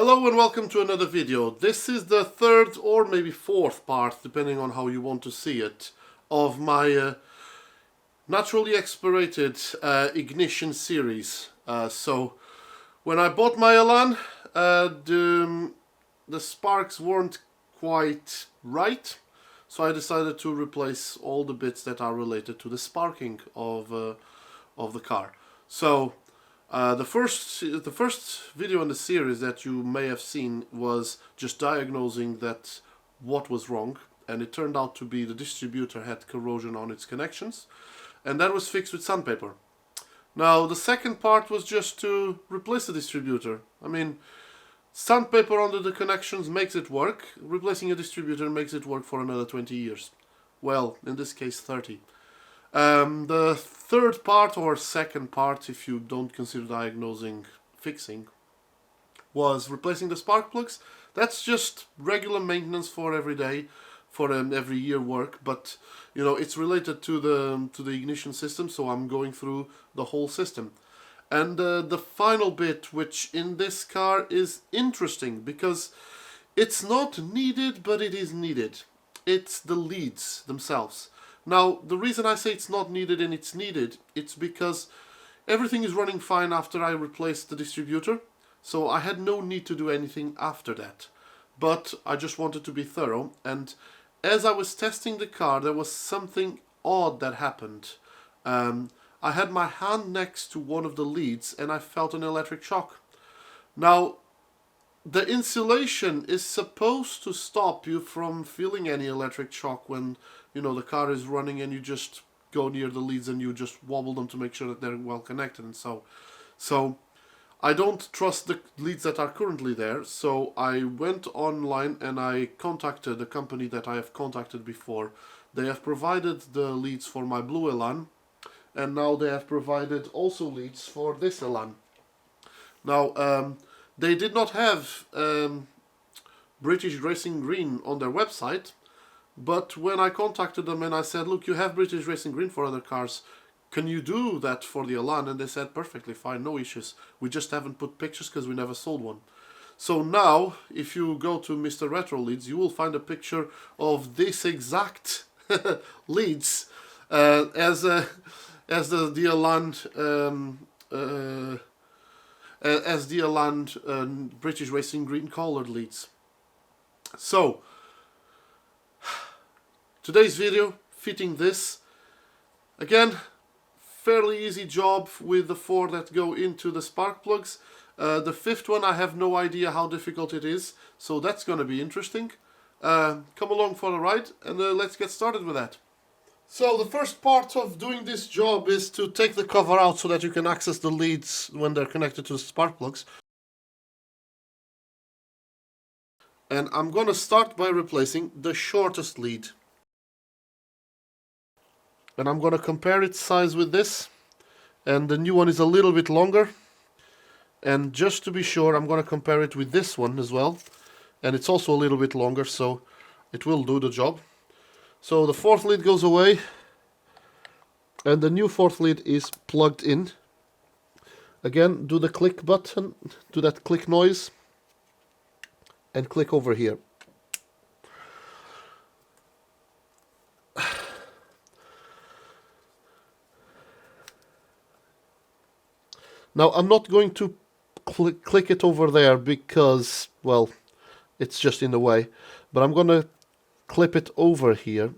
Hello and welcome to another video. This is the third or maybe fourth part, depending on how you want to see it, of my naturally aspirated ignition series. So when I bought my Elan, the sparks weren't quite right, so I decided to replace all the bits that are related to the sparking of the car. So the first video in the series that you may have seen was just diagnosing that what was wrong, and it turned out to be the distributor had corrosion on its connections, and that was fixed with sandpaper. Now the second part was just to replace the distributor. I mean, sandpaper under the connections makes it work. Replacing a distributor makes it work for another 20 years. Well, in this case 30. The third part, or second part if you don't consider diagnosing fixing, was replacing the spark plugs. That's just regular maintenance for every day, for every year work, but you know, it's related to the ignition system, so I'm going through the whole system. And the final bit, which in this car is interesting because it's not needed, but it is needed. It's the leads themselves. Now, the reason I say it's not needed and it's needed, it's because everything is running fine after I replaced the distributor, so I had no need to do anything after that. But I just wanted to be thorough, and as I was testing the car, there was something odd that happened. I had my hand next to one of the leads and I felt an electric shock. Now, the insulation is supposed to stop you from feeling any electric shock when, you know, the car is running and you just go near the leads and you just wobble them to make sure that they're well connected. And so I don't trust the leads that are currently there, so I went online and I contacted a company that I have contacted before. They have provided the leads for my blue Elan, and now they have provided also leads for this Elan. Now, they did not have British Racing Green on their website, but when I contacted them and I said, look, you have British Racing Green for other cars, can you do that for the Elan? And they said, perfectly fine, no issues. We just haven't put pictures because we never sold one. So now, if you go to Mr. Retro Leads, you will find a picture of this exact leads as the Elan British Racing Green colored leads. So today's video fitting this again, fairly easy job with the four that go into the spark plugs. The fifth one, I have no idea how difficult it is, so that's going to be interesting. Come along for the ride and let's get started with that. So the first part of doing this job is to take the cover out so that you can access the leads when they're connected to the spark plugs. And I'm going to start by replacing the shortest lead. And I'm going to compare its size with this. And the new one is a little bit longer. And just to be sure, I'm going to compare it with this one as well. And it's also a little bit longer, so it will do the job. So the fourth lead goes away, and the new fourth lead is plugged in. Again, do the click button, do that click noise, and click over here. Now I'm not going to click it over there because, well, it's just in the way, but I'm going to clip it over here.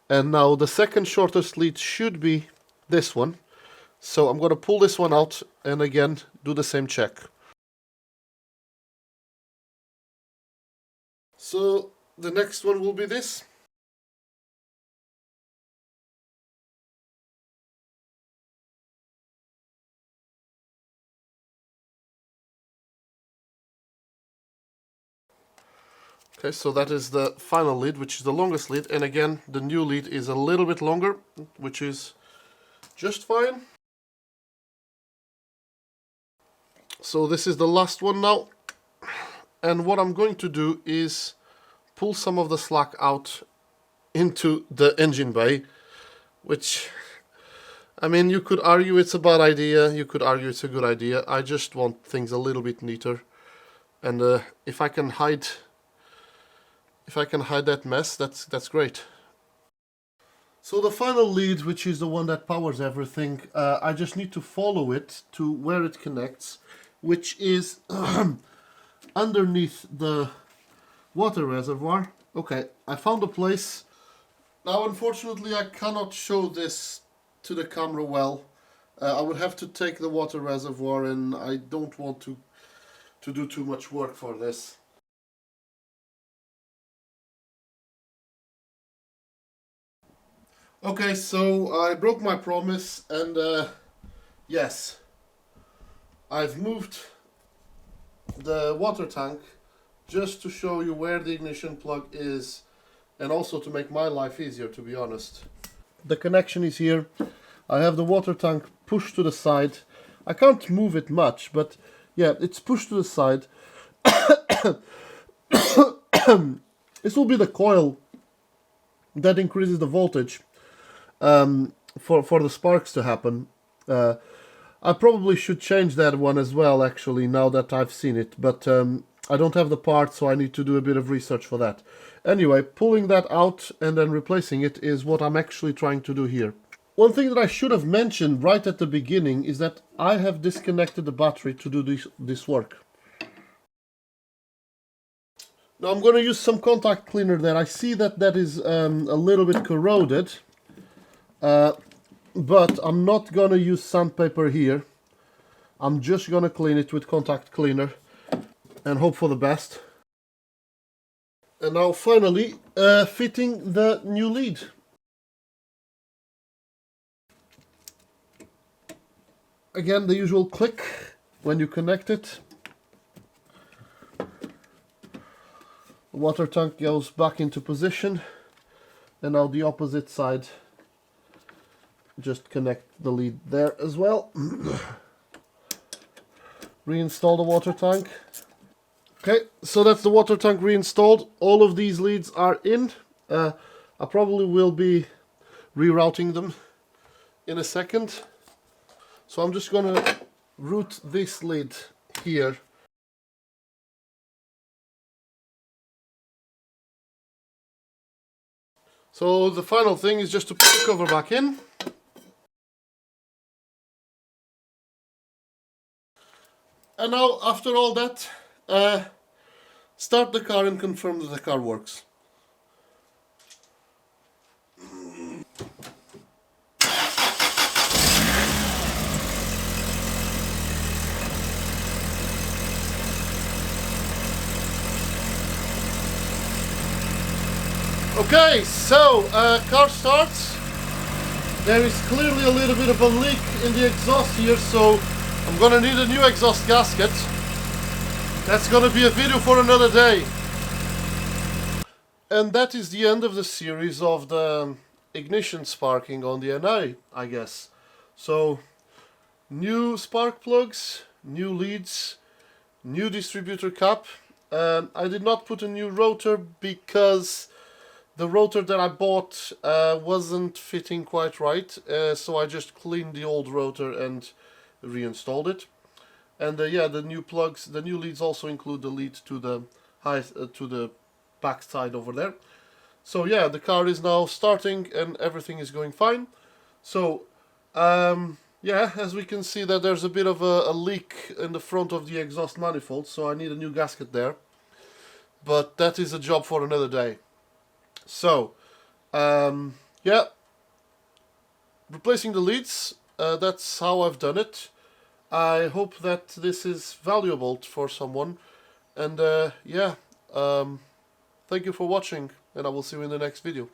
And now the second shortest lead should be this one, so I'm going to pull this one out and again do the same check. So the next one will be this. Okay, so that is the final lead, which is the longest lead, and again the new lead is a little bit longer, which is just fine. So this is the last one now, and what I'm going to do is pull some of the slack out into the engine bay, which, I mean, you could argue it's a bad idea, you could argue it's a good idea. I just want things a little bit neater. And if I can hide that mess, that's great. So the final lead, which is the one that powers everything, I just need to follow it to where it connects, which is underneath the water reservoir. Okay, I found a place. Now unfortunately I cannot show this to the camera well. I would have to take the water reservoir, and I don't want to do too much work for this. Okay, so I broke my promise, and yes, I've moved the water tank just to show you where the ignition plug is, and also to make my life easier, to be honest. The connection is here. I have the water tank pushed to the side. I can't move it much, but yeah, it's pushed to the side. This will be the coil that increases the voltage for the sparks to happen. I probably should change that one as well, actually, now that I've seen it, but I don't have the part, so I need to do a bit of research for that. Anyway, pulling that out and then replacing it is what I'm actually trying to do here. One thing that I should have mentioned right at the beginning is that I have disconnected the battery to do this work. Now I'm going to use some contact cleaner there. I see that is a little bit corroded, but I'm not going to use sandpaper here. I'm just going to clean it with contact cleaner and hope for the best. And now finally fitting the new lead. Again, the usual click when you connect it. The water tank goes back into position, and now the opposite side, just connect the lead there as well. Reinstall the water tank. Okay, so that's the water tank reinstalled. All of these leads are in. I probably will be rerouting them in a second. So I'm just going to route this lead here. So the final thing is just to put the cover back in. And now, after all that, start the car and confirm that the car works. Okay, so car starts. There is clearly a little bit of a leak in the exhaust here, so I'm gonna need a new exhaust gasket. That's gonna be a video for another day. And that is the end of the series of the ignition sparking on the NI, I guess. So, new spark plugs, new leads, new distributor cap. I did not put a new rotor because the rotor that I bought wasn't fitting quite right, so I just cleaned the old rotor and reinstalled it. And yeah, the new plugs, the new leads also include the lead to the to the back side over there. So yeah, the car is now starting and everything is going fine. So yeah, as we can see that there's a bit of a leak in the front of the exhaust manifold, so I need a new gasket there. But that is a job for another day. So, yeah, replacing the leads, that's how I've done it. I hope that this is valuable for someone, and yeah, thank you for watching, and I will see you in the next video.